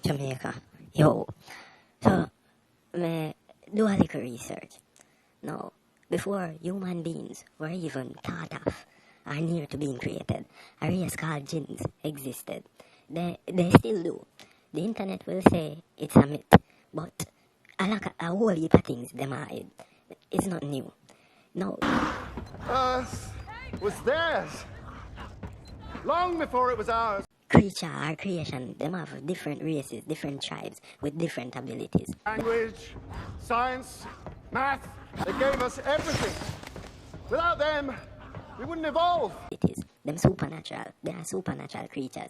Jamaica. Yo. So, me do a little research. Now, before human beings were even thought of or near to being created, a race called jinns existed. They still do. The internet will say it's a myth, but a whole heap of things them hide. It's not new. No. Was theirs. Long before it was ours. Creature or creation, them have different races, different tribes with different abilities. Language, science, math, they gave us everything. Without them, we wouldn't evolve. It is them supernatural. They are supernatural creatures.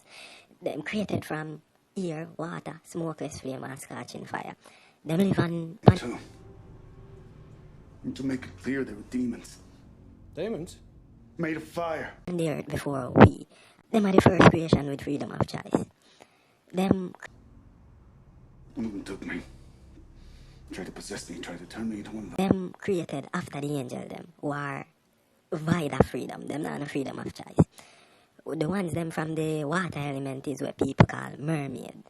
Them created from air, water, smokeless flame, and scorching fire. Them live on And to make it clear, they were demons. Demons? Made of fire. the earth before we. Them are the first creation with freedom of choice. Them One of them took me. Tried to possess me, tried to turn me into one of them. them created after the angel them who are void of freedom. Them not a freedom of choice. The ones them from the water element is what people call mermaid.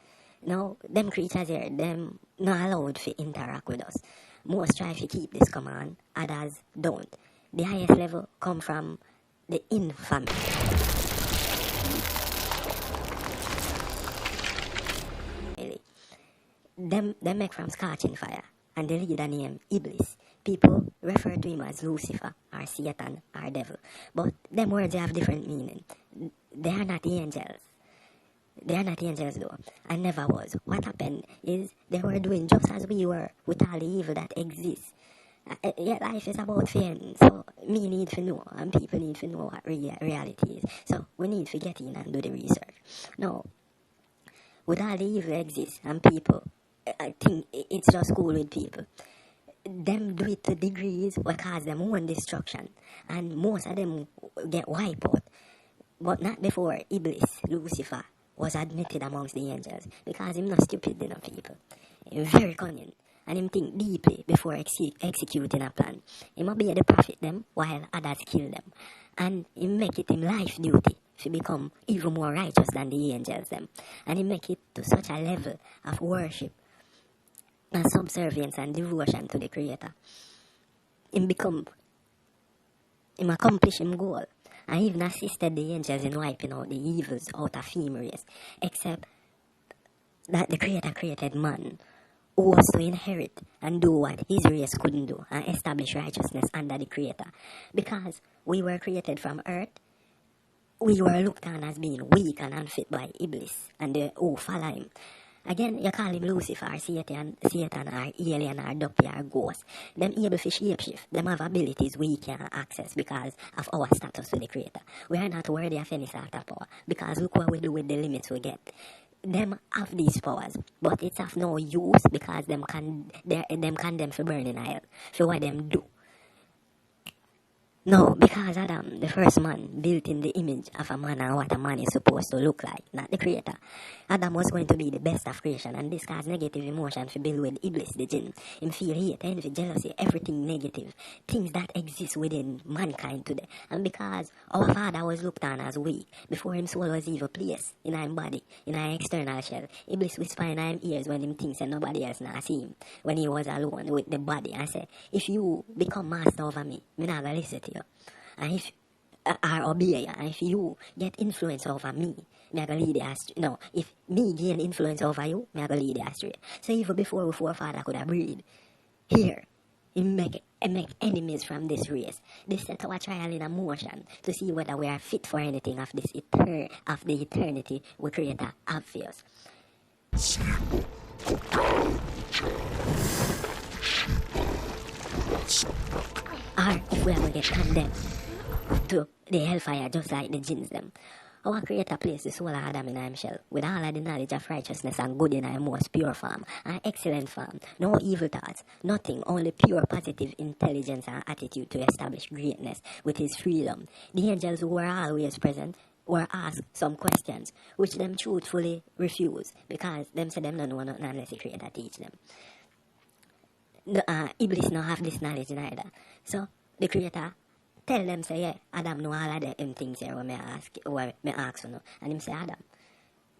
Now, them creatures here, them not allowed to interact with us. Most try to keep this command, others don't. The highest level come from the infamy. Them make from scorching fire, and the leader name Iblis. People refer to him as Lucifer, or Satan, or devil. But them words have different meaning. They are not angels. They are not angels though, and never was. What happened is they were doing just as we were with all the evil that exists. Yet life is about fame, so me need to know, and people need to know what reality is. So we need to get in and do the research. Now, with all the evil exists and people, I think it's just cool with people. Them do it to degrees what cause them own destruction, and most of them get wiped out. But not before Iblis, Lucifer, was admitted amongst the angels, because him not stupid enough people. Him very cunning, and him think deeply before executing a plan. Him obey the prophet them while others kill them, and him make it him life duty to become even more righteous than the angels them, and he make it to such a level of worship and subservience and devotion to the Creator. Him accomplish him goal, and even assisted the angels in wiping out the evils out of human race, except that the Creator created man, who was to inherit and do what his race couldn't do, and establish righteousness under the Creator. Because we were created from earth, we were looked on as being weak and unfit by Iblis and the who follow him. Again, you call him Lucifer, Satan, or alien, or duppy, or ghost. Them able to shapeshift. Them have abilities we can't access because of our status with the Creator. We are not worthy of any sort of power, because look what we do with the limits we get. Them have these powers, but it's of no use because them condemn for burning hell for what them do. No, because Adam, the first man, built in the image of a man and what a man is supposed to look like, not the Creator. Adam was going to be the best of creation, and this caused negative emotion for build with Iblis, the jinn. Him feel hate, envy, jealousy, everything negative. Things that exist within mankind today. And because our father was looked on as weak, before him soul was even placed in our body, in our external shell, Iblis whisper in our ears when him thinks that nobody else not see him, when he was alone with the body, and say, if you become master over me, me not gonna listen to you. And if I obey you, and if you get influence over me, me gonna lead you astray. No, if me gain influence over you, me gonna lead you astray. So even before our forefather could have breed, here, he make enemies from this race. This set our trial in a motion to see whether we are fit for anything of this of the eternity we Creator have for us. Or if we ever get condemned to the hellfire just like the jinns them. Our Creator placed the soul of Adam in himself with all of the knowledge of righteousness and good in a most pure form, an excellent form, no evil thoughts, nothing, only pure positive intelligence and attitude to establish greatness with his freedom. The angels who were always present were asked some questions, which them truthfully refused, because them said them don't know nothing unless the Creator teach them. Iblis not have this knowledge neither. So the Creator tell them, say, yeah, Adam know all of them things here when me ask for no. And him say, Adam,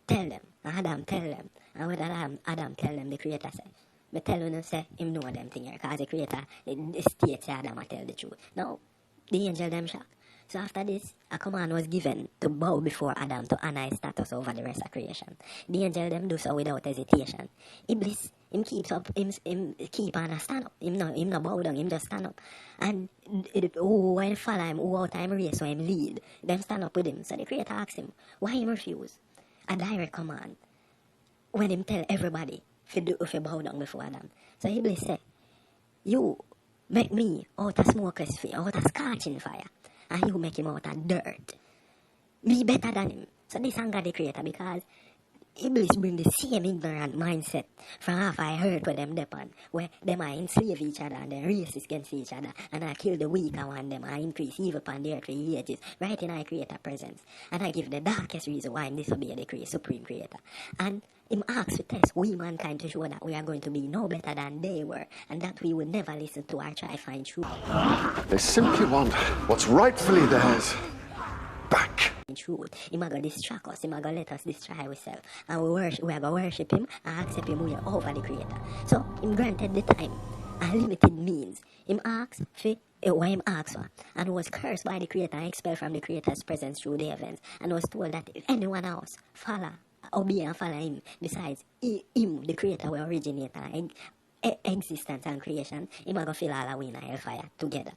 tell them. And Adam tell them. And what Adam tell them, the creator say, me tell you, say, him know them thing here, because the creator, the state say Adam a tell the truth. Now, the angel them shock. So after this, a command was given to bow before Adam to honor his status over the rest of creation. The angel them do so without hesitation. Iblis, him keep on a stand up. Him no bow down, him just stand up. And when follow him, who out time race, so him lead, them stand up with him. So the creator asks him, why him refuse? A direct command. When him tell everybody, if you bow down before Adam. So Iblis say, you make me out of smokeless fire, out of scorching fire. And you make him out of dirt. Be better than him. So this anger the creator, because Iblis bring the same ignorant mindset from half I heard with them depend, where them are enslave each other and they racist against each other, and I kill the weak and want them, I increase evil upon their 3 ages, right in our creator presence. And I give the darkest reason why him disobey the supreme creator. And him asks to test we mankind to show that we are going to be no better than they were, and that we will never listen to or try to find truth. They simply want what's rightfully theirs back. Truth. Him a go distract us, him a go let us destroy ourselves. And we are going to worship him and accept him we are over the creator. So him granted the time and limited means. Him asked for what him asked for, and was cursed by the creator and expelled from the creator's presence through the heavens, and was told that if anyone else obey and follow him, besides him, the creator will originate existence and creation, him a go fill all away in a hellfire together.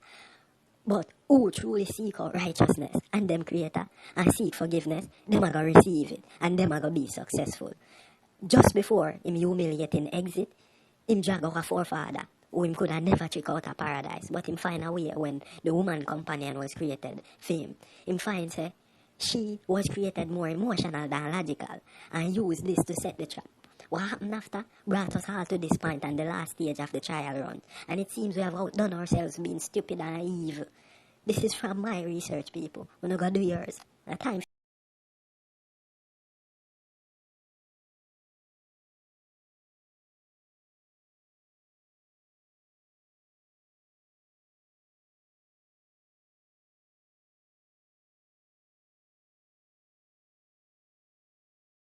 But who truly seek out righteousness and them creator and seek forgiveness, them are going to receive it and them are going to be successful. Just before him humiliating exit, him drag out a forefather who him could have never trick out of paradise, but him find a way when the woman companion was created for him. Him finds her, she was created more emotional than logical and used this to set the trap. What happened after brought us all to this point and the last stage of the trial run. And it seems we have outdone ourselves being stupid and naive. This is from my research, people. We're not going to do yours. A time